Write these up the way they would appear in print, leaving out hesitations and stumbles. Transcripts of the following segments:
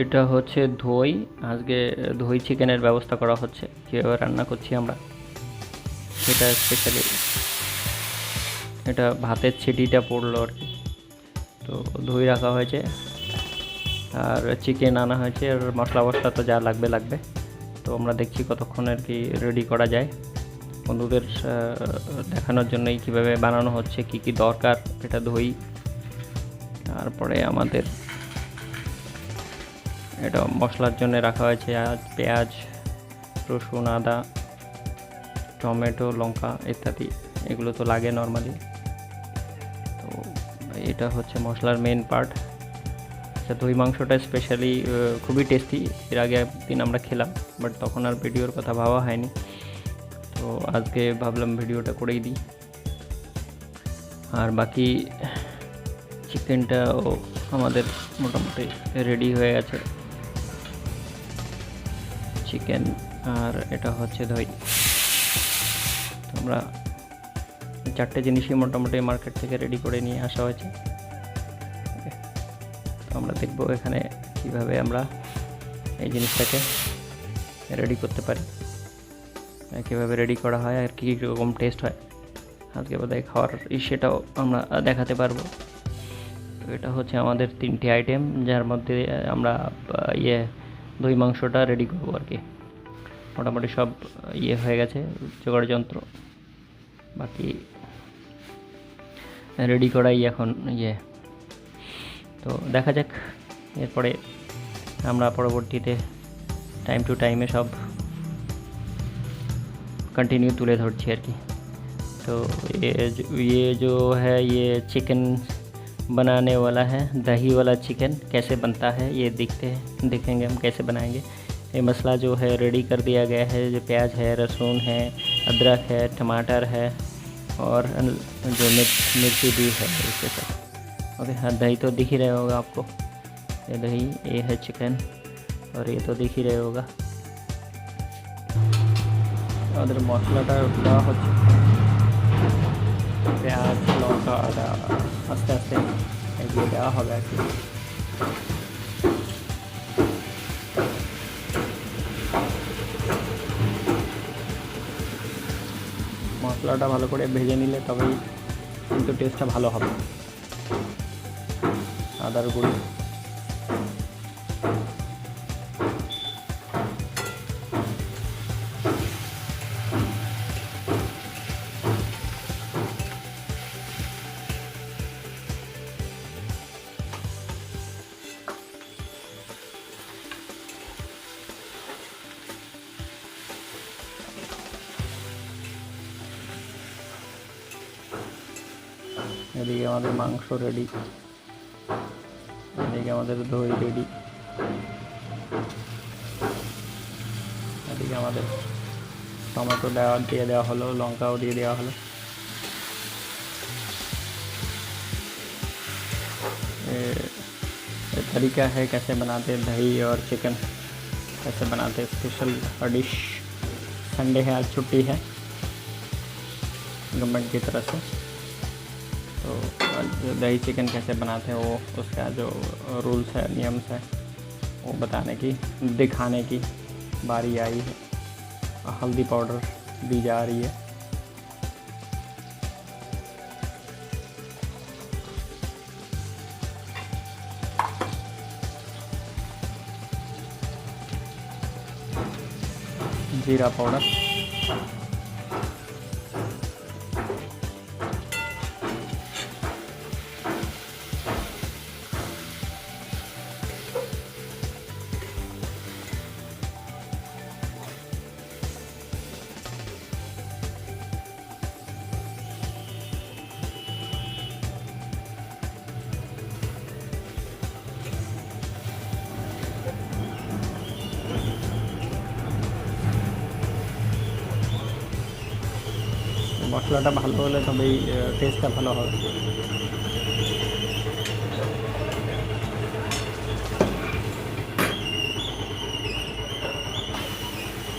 এটা হচ্ছে দই। আজকে দই চিকেনের ব্যবস্থা করা হচ্ছে, কীভাবে রান্না করছি আমরা সেটা স্পেশালি। এটা ভাতের ছিটিটা পড়লো আর কি। তো দই রাখা হয়েছে আর চিকেন আনা হয়েছে, আর মশলা মশলা তো যা লাগবে লাগবে। তো আমরা দেখছি কতক্ষণ আর কি রেডি করা যায়, বন্ধুদের দেখানোর জন্যই কীভাবে বানানো হচ্ছে, কি কি দরকার। এটা দই, তারপরে আমাদের এটা মশলার জন্য রাখা হয়েছে পেঁয়াজ, রসুন, আদা, টমেটো, লঙ্কা ইত্যাদি। এগুলো তো লাগে নর্মালি। তো এটা হচ্ছে মশলার মেন পার্ট। আচ্ছা, দই মাংসটা স্পেশালি খুবই টেস্টি। এর আগে একদিন আমরা খেলাম, বাট তখন আর ভিডিওর কথা ভাবা হয়নি। তো আজকে ভাবলাম ভিডিওটা করেই দিই। আর বাকি চিকেনটাও আমাদের মোটামুটি রেডি হয়ে গেছে, চিকেন। আর এটা হচ্ছে দই। আমরা চারটে জিনিসই মোটামুটি মার্কেট থেকে রেডি করে নিয়ে আসা হয়েছে। তো আমরা দেখব এখানে কীভাবে আমরা এই জিনিসটাকে রেডি করতে পারি, কীভাবে রেডি করা হয় আর কী রকম টেস্ট হয়। আজকে বোধহয় খাওয়ার সেটাও আমরা দেখাতে পারবো। তো এটা হচ্ছে আমাদের 3টে আইটেম, যার মধ্যে আমরা দই মাংসটা রেডি করবো আর কি। মোটামুটি সব হয়ে গেছে জোগাড় যন্ত্র, বাকি রেডি করাই এখন তো দেখা যাক। এরপরে আমরা পরবর্তীতে টাইম টু টাইমে সব कंटिन्यू तुले धरছি আর কি। तो ये जो है ये चिकन बनाने वाला है, दही वाला चिकन कैसे बनता है ये देखेंगे हम कैसे बनाएंगे। ये मसाला जो है रेडी कर दिया गया है, जो प्याज है, लहसुन है, अदरक है, टमाटर है और जो मिर्ची भी है इसके साथ। ओके, हाँ, दही तो दिख ही रहा होगा आपको। ये दही, ये है चिकन, और ये तो दिख ही रहा होगा। আমাদের মশলাটা দেওয়া হচ্ছে, পেঁয়াজ, লঙ্কা, আদা আস্তে আস্তে এগিয়ে দেওয়া হবে আর কি। মশলাটা ভালো করে ভেজে নিলে তবেই কিন্তু টেস্টটা ভালো হবে। আদার গুঁড়ো, এদিকে আমাদের মাংস রেডি, এদিকে আমাদের দই রেডি, এদিকে আমাদের টমেটো দিয়ে দেওয়া হলো, লঙ্কাও দিয়ে দেওয়া হলো। ये तरीका है कैसे बनाते दही और चिकन, कैसे बनाते स्पेशल डिश। संडे है, आज छुट्टी है गवर्नमेंट की तरफ से। तो दही चिकन कैसे बनाते हैं वो उसका जो रूल्स है, नियम्स है, वो बताने की, दिखाने की बारी आई है। हल्दी पाउडर दी जा रही है। जीरा पाउडर, মশলাটা ভালো হলে তবেই টেস্টটা ভালো হবে।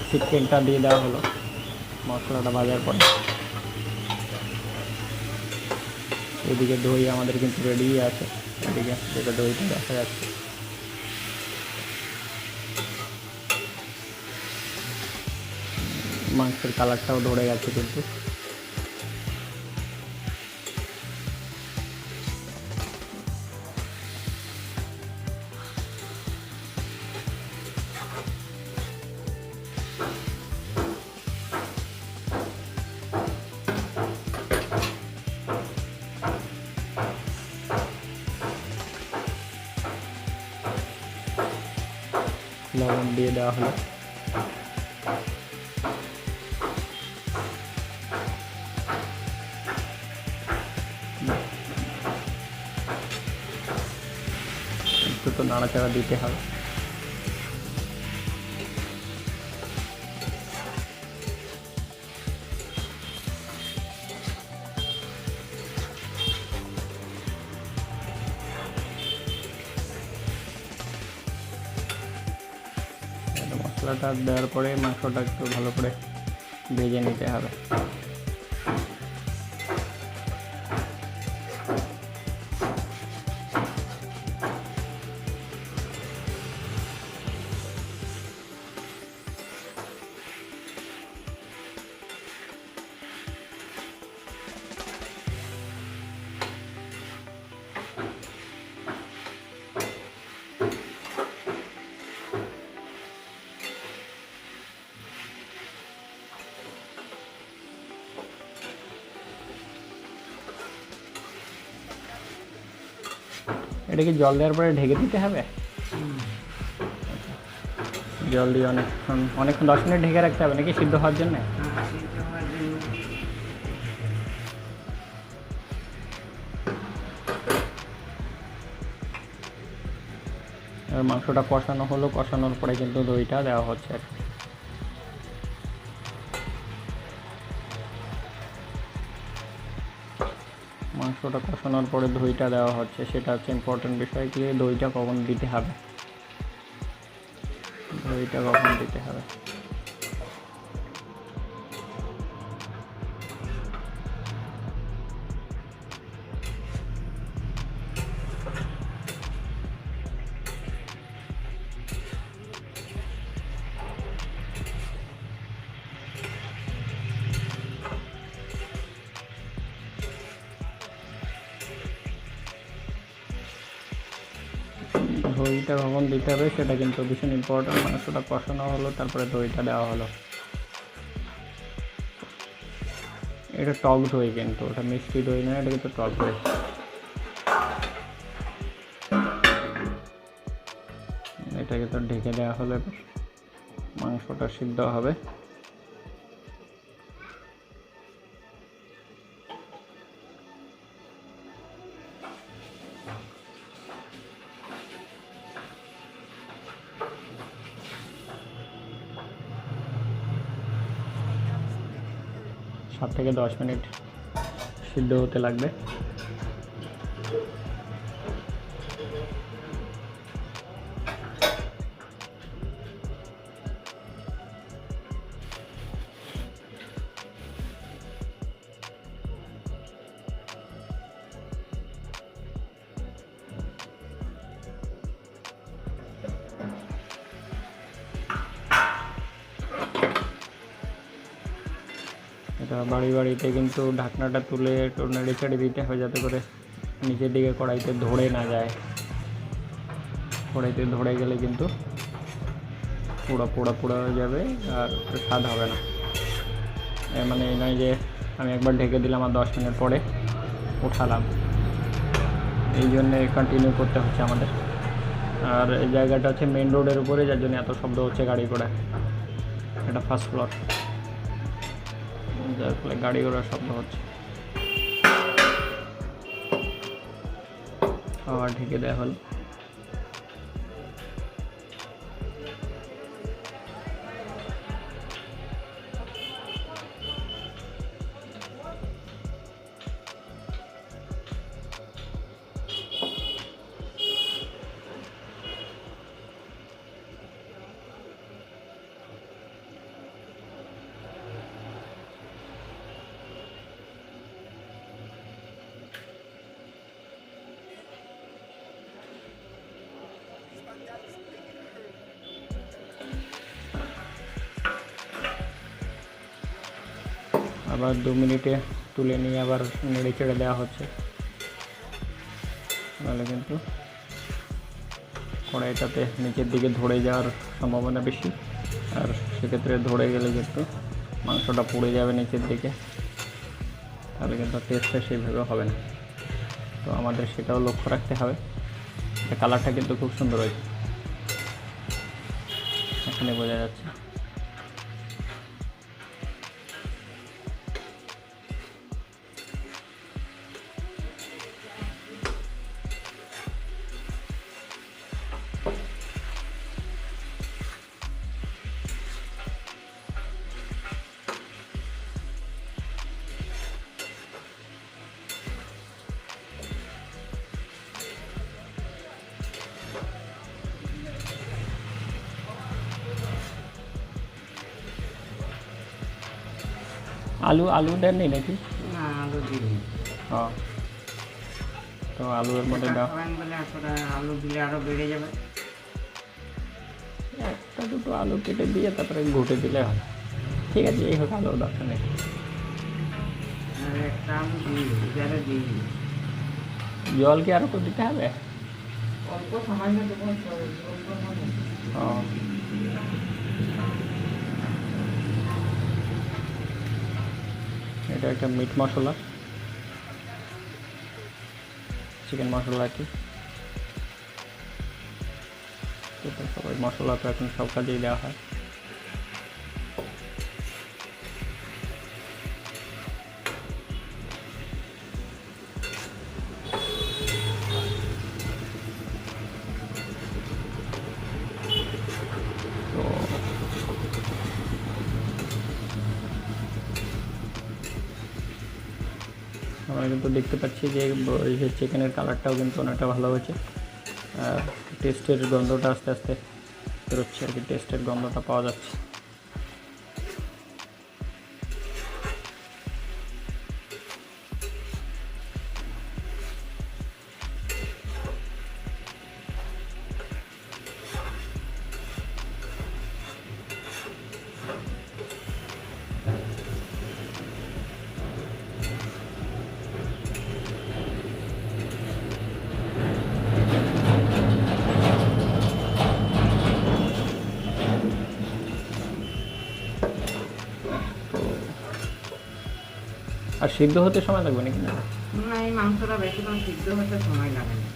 চিকেনটা দিয়ে দেওয়া হলো মশলাটা ভাজার পরে। এদিকে দই আমাদের কিন্তু রেডি আছে, এদিকে যেটা দইটা দেখা যাচ্ছে। মাংসের কালারটাও ধরে গেছে কিন্তু। লবণ দিয়ে দেওয়া হলো। একটু তো নাড়াচাড়া দিতে হবে। মশলাটা দেওয়ার পরে মাংসটা একটু ভালো করে ভেজে নিতে হবে। এটাকে জল দেওয়ার পরে ঢেকে দিতে হবে। জল দিয়ে অনেকক্ষণ 10 মিনিট ঢেকে রাখতে হবে নাকি সিদ্ধ হওয়ার জন্য? আর মাংসটা কষানো হলো, কষানোর পরে কিন্তু দইটা দেওয়া হচ্ছে। মাংসটা কষানোর পরে দইটা দেওয়া হচ্ছে, সেটা হচ্ছে ইম্পর্টেন্ট বিষয়। কি দইটা কখন দিতে হবে, দইটা কখন দিতে হবে। দইটা কখন দিতে হবে সেটা কিন্তু ভীষণ ইম্পর্টেন্ট। মাংসটা কষানো হলো, তারপরে দইটা দেওয়া হলো। এটা টক দই কিন্তু, ওটা মিষ্টি দই নয়, এটা কিন্তু টক দই। এটাকে তো ঢেকে দেওয়া হলে মাংসটা সিদ্ধ হবে। সাত থেকে 10 মিনিট সিদ্ধ হতে লাগবে। এটা বাড়িতে কিন্তু ঢাকনাটা তুলে একটু নেড়ে চেড়ে দিতে হয়, যাতে করে নিচের দিকে কড়াইতে ধরে না যায়। কড়াইতে ধরে গেলে কিন্তু পোড়া হয়ে যাবে আর স্বাদ হবে না। মানে এই নয় যে আমি একবার ঢেকে দিলাম আর 10 মিনিট পরে উঠালাম, এই জন্যে কন্টিনিউ করতে হচ্ছে আমাদের। আর এই জায়গাটা হচ্ছে মেন রোডের উপরে, যার জন্য এত শব্দ হচ্ছে গাড়ি ঘোড়া। এটা ফার্স্ট ফ্লোর, যার ফলে গাড়ি ঘোড়ার শব্দ হচ্ছে। আবার ঢেকে দেওয়া হলো। আবার 2 মিনিটে তুলে নিয়ে আবার নেড়ে চেড়ে দেওয়া হচ্ছে, নাহলে কিন্তু কড়াইটাতে নিচের দিকে ধরে যাওয়ার সম্ভাবনা বেশি, আর সেক্ষেত্রে ধরে গেলে কিন্তু মাংসটা পুড়ে যাবে নিচের দিকে, তাহলে কিন্তু টেস্টটা সেইভাবে হবে না। তো আমাদের সেটাও লক্ষ্য রাখতে হবে। কালারটা কিন্তু খুব সুন্দর হয়েছে, এখানে বোঝা যাচ্ছে। আলু দেননি নাকি? না, আলু দিই। হ্যাঁ, তো আলুর মধ্যে দাও, বলে আসলে আলু দিলে আরো বেড়ে যাবে। একটা দুটো আলু কেটে দিয়ে তারপরে ঘুটে দিলে হয়। ঠিক আছে, এই হোক, আলুর দরকার নেই। আর একটা আলু দিই, এবারে দিই। জল কি আরও দিতে হবে? অল্প সামান্য দেবো, ও, এটা একটা মিট মশলা, চিকেন মশলা আর কি। সবাই মশলা তো এখন সব কাজেই দেওয়া হয়। তো আমরা কিন্তু দেখতে পাচ্ছি যে এই যে চিকেনের কালারটাও কিন্তু অনেকটা ভালো হয়েছে, আর টেস্টের গন্ধটা আস্তে আস্তে বেরোচ্ছে আর কি, টেস্টের গন্ধটা পাওয়া যাচ্ছে। আর সিদ্ধ হতে সময় লাগবে নাকি? না, না, এই মাংসটা বেশিক্ষণ সিদ্ধ হতে সময় লাগে না।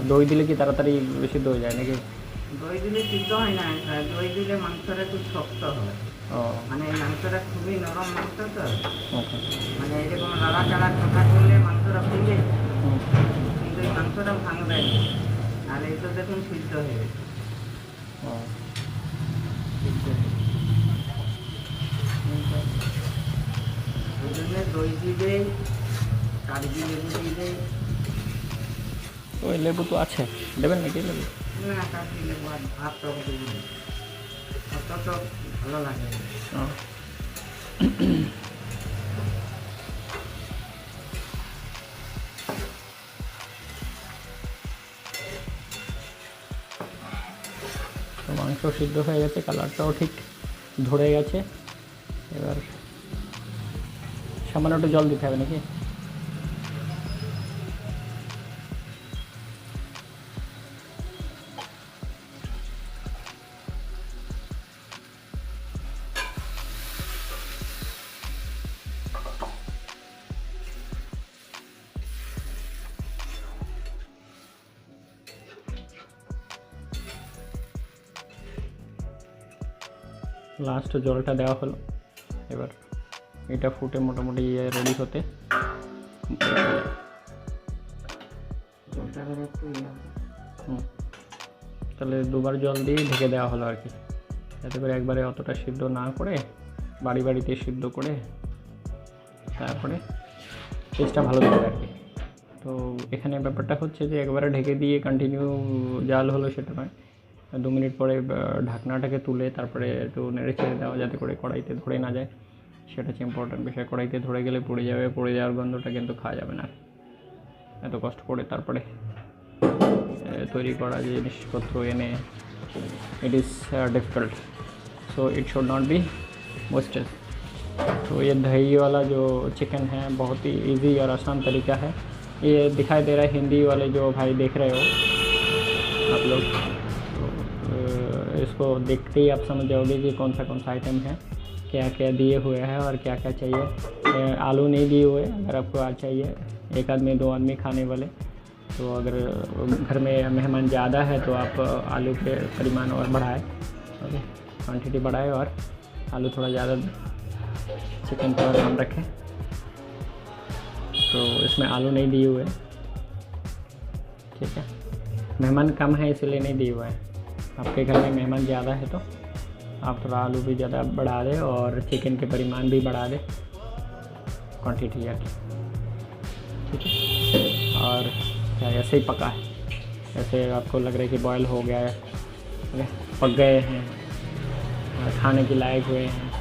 দই দিলে কি তাড়াতাড়ি সিদ্ধ হয়ে যায় নাকি? দই দিলে সিদ্ধ হয় না, দই দিলে মাংসটা খুব শক্ত হয়। ও, মানে এই মাংসটা খুবই নরম মাংস তো, ওকে। মানে এরকম লাড়া চাড়া কথা করলে মাংসটা ফুলে, কিন্তু এই মাংসটা ভাঙবে না। আর এই তো দেখুন সিদ্ধ হয়ে গেছে। ও, সিদ্ধ হয়ে গেছে। ওই জন্য দই দিবে, কাগজি লেবু দিবে। ওই লেবু তো আছে, দেবেন নাকি লেবু? না, কাগজি লেবু আর ভাত টক দেবো না, অত তো ভালো লাগে না। ও, তো মাংস সিদ্ধ হয়ে গেছে, কালারটাও ঠিক ধরে গেছে। এবার সামান্য একটু জল দিতে হবে নাকি? লাস্ট জলটা দেওয়া হলো, এবার এটা ফুটে মোটামুটি রেডি হতে জলটা করে একটু তাহলে দুবার জল দিয়ে ঢেকে দেওয়া হলো আর কি, যাতে করে একবারে অতটা সিদ্ধ না করে বাড়িতে সিদ্ধ করে তারপরে টেস্টটা ভালো দেবে আর কি। তো এখানে ব্যাপারটা হচ্ছে যে একবারে ঢেকে দিয়ে কন্টিনিউ জাল হলো সেটা নয়, 2 মিনিট পরে ঢাকনাটাকে তুলে তারপরে একটু নেড়ে ছেড়ে দেওয়া, যাতে করে কড়াইতে ধরে না যায়, সেটা হচ্ছে ইম্পর্ট্যান্ট বিষয়। কড়াইতে ধরে গেলে পুড়ে যাবে, পুড়ে যাওয়ার গন্ধটা কিন্তু খাওয়া যাবে না। এত কষ্ট করে তারপরে তৈরি করা যে জিনিসপত্র এনে, it is difficult, so it should not be wasted. तो ये दही वाला जो चिकन है बहुत ही इजी और आसान तरीका है। ये दिखाई दे रहा है हिंदी वाले जो भाई देख रहे हो आप लोग, तो इसको देखते ही आप समझ जाओगे कि कौन सा आइटम है, क्या क्या दिए हुए हैं और क्या क्या चाहिए। आलू नहीं दिए हुए, अगर आपको आज चाहिए 1 आदमी 2 आदमी खाने वाले, तो अगर घर में मेहमान ज़्यादा है तो आप आलू के परिमाण और बढ़ाएं, ओके, क्वांटिटी बढ़ाएं और आलू थोड़ा ज़्यादा चिकन पर कम रखें। तो इसमें आलू नहीं दिए हुए, ठीक है, मेहमान कम है इसलिए नहीं दिए हुए हैं। आपके घर में मेहमान ज़्यादा है तो आप थोड़ा आलू भी ज़्यादा बढ़ा दें और चिकन के परिमाण भी बढ़ा दें, क्वांटिटी या ठीक है। और क्या ऐसे ही पका है, ऐसे आपको लग रहा है कि बॉयल हो गया है, पक गए हैं और खाने के लायक हुए हैं,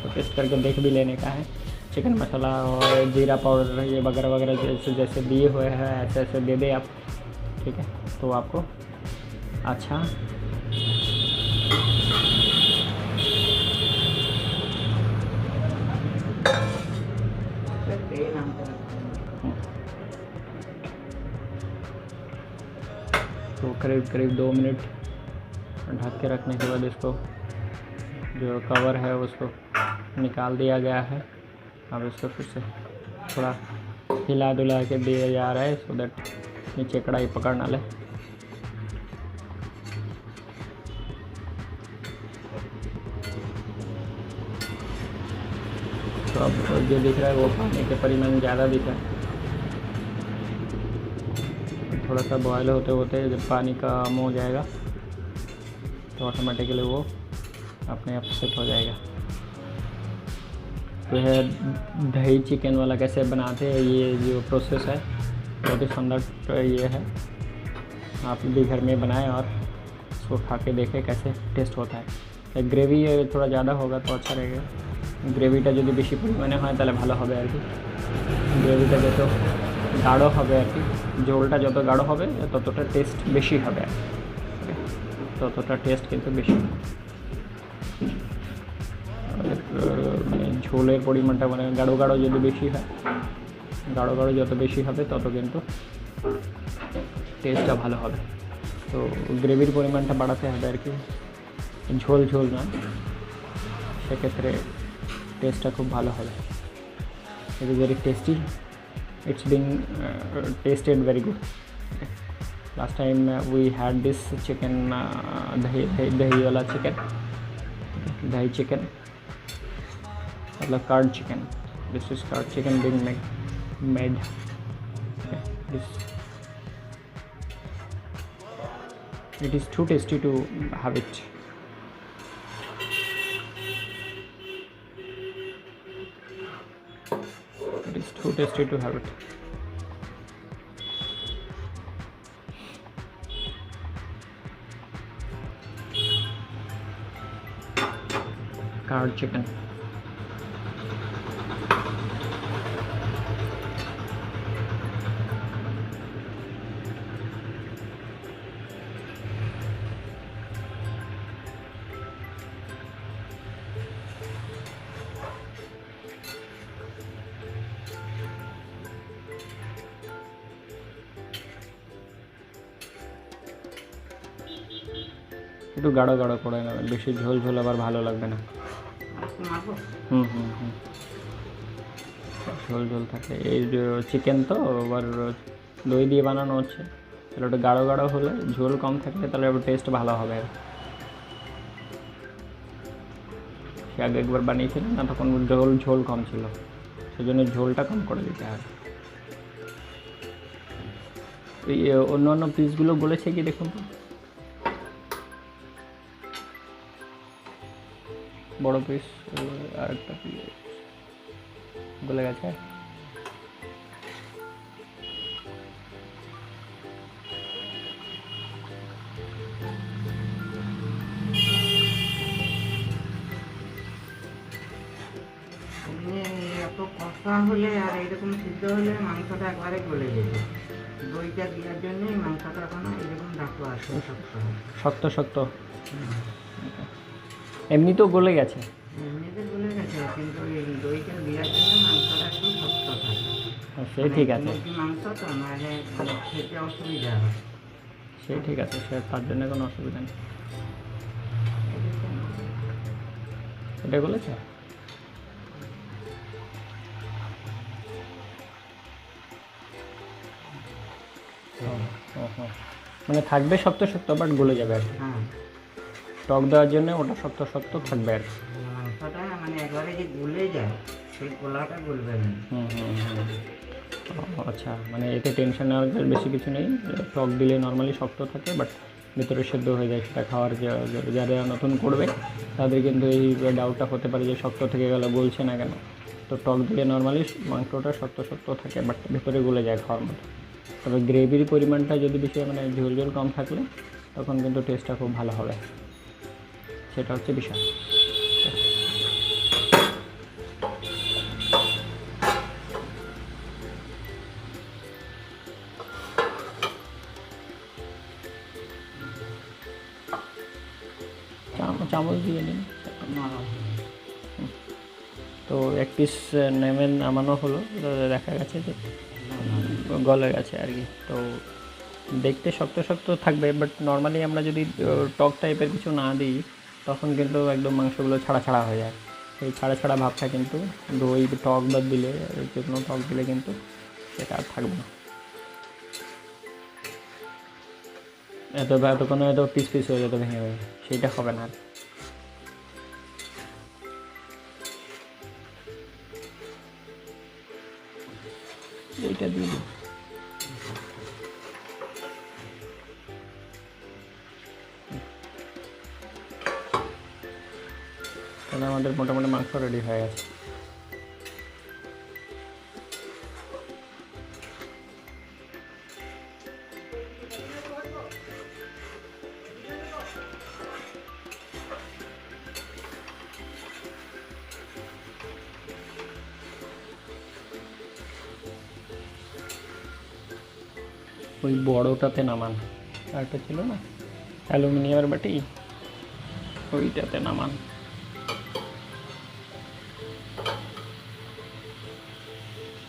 तो टेस्ट करके देख भी लेने का है। चिकन मसाला और जीरा पाउडर ये वगैरह वगैरह जैसे दिए हुए हैं ऐसे ऐसे दे दें आप, ठीक है, तो आपको अच्छा तो करीब 2 मिनट ढक के रखने के बाद इसको जो कवर है उसको निकाल दिया गया है। अब इसको फिर से थोड़ा हिला डुला के दिया जा रहा है सो दैट नीचे कढ़ाई पकड़ ना ले। तो अब जो दिख रहा है वो पानी के परिमाण ज़्यादा दिख रहा है। थोड़ा सा बॉयल होते होते जब पानी का कम हो जाएगा तो ऑटोमेटिकली वो अपने आप सेट हो जाएगा। तो यह दही चिकन वाला कैसे बनाते हैं, ये जो प्रोसेस है बहुत ही सुंदर ये है। आप भी घर में बनाएं और इसको खा के देखें कैसे टेस्ट होता है। ग्रेवी थोड़ा ज़्यादा होगा तो अच्छा रहेगा। গ্রেভিটা যদি বেশি পরিমাণে হয় তাহলে ভালো হবে আর কি। গ্রেভিটা যত গাঢ় হবে আর কি, ঝোলটা যত গাঢ় হবে ততটা টেস্ট বেশি হবে আর কি, ততটা টেস্ট কিন্তু বেশি। ঝোলের পরিমাণটা মানে গাঢ় গাঢ় যদি বেশি হয়, গাঢ় গাঢ় যত বেশি হবে তত কিন্তু টেস্টটা ভালো হবে। তো গ্রেভির পরিমাণটা বাড়াতে হবে আর কি, ঝোল ঝোল না, সেক্ষেত্রে টেস্টটা খুব ভালো হবে। It is very tasty, it's being tested very good. Last time we had this chicken, दही वाला चिकन, दही चिकन मतलब curd chicken. This is curd chicken being made. It is too tasty to have it. It is too tasty to have it. Curd chicken. একটু গাঢ় গাঢ় করে নেবেন, বেশি ঝোল ঝোল আবার ভালো লাগবে না। ঝোল ঝোল থাকে এই চিকেন তো আবার দই দিয়ে বানানো হচ্ছে, তাহলে ওটা গাঢ় গাঢ় হলে, ঝোল কম থাকলে তাহলে আবার টেস্ট ভালো হবে। সে আগে একবার বানিয়েছিলেন না, তখন ঝোল কম ছিল, সেজন্য ঝোলটা কম করে দিতে হবে। এই অন্য অন্য পিসগুলো গলেছে কি দেখুন তো, বড় পিস আর একটা পিস গলে গেছে। এত কষা হলে আর এরকম সিদ্ধ হলে মাংসটা একবারে গলে যেত। দইটা দেওয়ার জন্যই মাংসটা এখন এরকম ডাকু আছে, শক্ত শক্ত। শক্ত এমনি তো গলে গেছে, এমনিতে গলে গেছে, কিন্তু এই দইটা দেওয়ার জন্য মাংসটা একটু শক্ত থাকে। সে ঠিক আছে, মুরগি মাংস তো, নাহলে খেতে অসুবিধা হয়। সে ঠিক আছে, সে তার জন্য কোনো অসুবিধা নেই। এটা বলেছে মানে থাকবে শক্ত শক্ত, বাট গলে যাবে আর কি। হ্যাঁ, টক দেওয়ার জন্য ওটা শক্ত শক্ত থাকবে আর কি। মাংসটা মানে একবারে যে গলে যায়, সেই পোলাওটা গলবে না। আচ্ছা, মানে এতে টেনশন নেওয়ার বেশি কিছু নেই। টক দিলে নর্মালি শক্ত থাকে, বাট ভেতরে সেদ্ধ হয়ে যায়। সেটা খাওয়ার যারা নতুন করবে তাদের কিন্তু এই ডাউটটা হতে পারে যে শক্ত থেকে গেল, গলছে না কেন। তো টক দিলে নর্মালি মাংসটা শক্ত শক্ত থাকে, বাট ভেতরে গলে যায় খাওয়ার মতো। তবে গ্রেভির পরিমাণটা যদি বেশি, মানে ঝোল ঝোল কম থাকলে তখন কিন্তু টেস্টটা খুব ভালো হবে, সেটা হচ্ছে বিষয়। চামচ দিয়ে নিন। তো এক পিস নেমে নামানো হলো, দেখা গেছে যে গলে গেছে আর কি। তো দেখতে শক্ত শক্ত থাকবে, বাট নর্মালি আমরা যদি টক টাইপের কিছু না দিই তখন কিন্তু একদম মাংসগুলো ছাড়া ছাড়া হয়ে যায়। সেই ছাড়া ছাড়া ভাবটা কিন্তু দই টক বা দিলে, যে কোনো টক দিলে কিন্তু সেটা আর থাকবে না। এতক্ষণে হয়তো পিস পিস হয়ে যেত, ভেঙে ভেঙে, সেইটা হবে না আর। এইটা দিয়ে দিই। তাহলে আমাদের মোটামুটি মাংস রেডি হয়ে গেছে। ওই বড়টাতে নামান, আরেকটা ছিল না অ্যালুমিনিয়ামের বাটি, ওইটাতে নামান।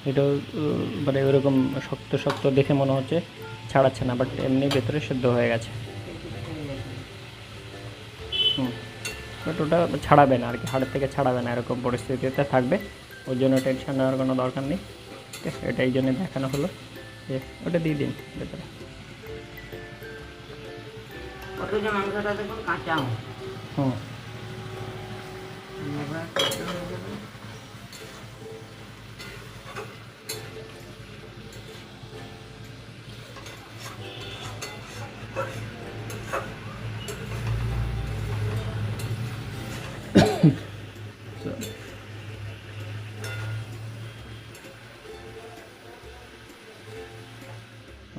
এটাও মানে ওরকম শক্ত শক্ত দেখে মনে হচ্ছে ছাড়াচ্ছে না, বাট এমনি ভেতরে সেদ্ধ হয়ে গেছে। বাট ওটা ছাড়াবে না আর কি, হাড়ের থেকে ছাড়াবে না, এরকম পরিস্থিতিতে থাকবে। ওর জন্য টেনশন নেওয়ার কোনো দরকার নেই। ঠিক আছে, এটাই জন্য দেখানো হলো যে ওটা দিয়ে দিন ভেতরে। অথচ মাংসটা দেখুন কাঁচা।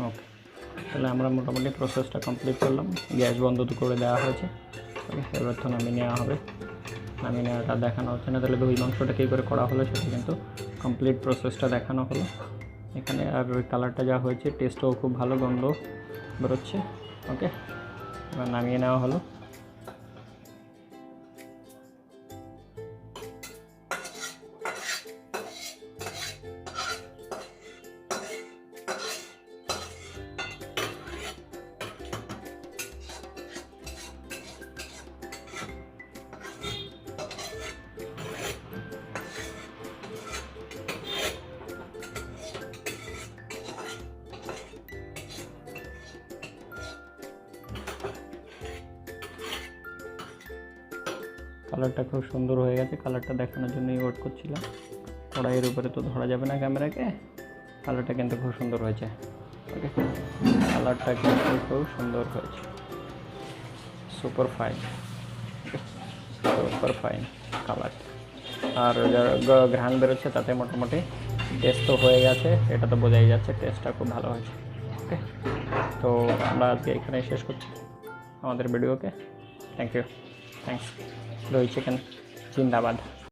ওকে, তাহলে আমরা মোটামুটি প্রসেসটা কমপ্লিট করলাম। গ্যাস বন্ধ করে দেওয়া হয়েছে। ওকে, এবার তো নামিয়ে নেওয়া হবে। নামিয়ে নেওয়াটা দেখানো হচ্ছে না, তাহলে দই মাংসটা কী করে করা হলো সেটা কিন্তু কমপ্লিট প্রসেসটা দেখানো হলো এখানে। আর ওই কালারটা যা হয়েছে, টেস্টও খুব ভালো, গন্ধ বেরোচ্ছে। ওকে, এবার নামিয়ে নেওয়া হলো। কালারটা খুব সুন্দর হয়ে গেছে। কালারটা দেখানোর জন্যই ওয়েট করছিলাম। কড়াইয়ের উপরে তো ধরা যাবে না ক্যামেরাকে। কালারটা কিন্তু খুব সুন্দর হয়েছে। ওকে, কালারটা কিন্তু খুব সুন্দর হয়েছে, super fine, super fine colour. আর ঘ্রাণ বেরোচ্ছে, তাতে মোটামুটি টেস্ট তো হয়ে গেছে, এটা তো বোঝাই যাচ্ছে টেস্টটা খুব ভালো হয়েছে। ওকে, তো আমরা আজকে এখানে শেষ করছি আমাদের ভিডিওকে। Thank you, thanks. দই চিকেন জিন্দাবাদ।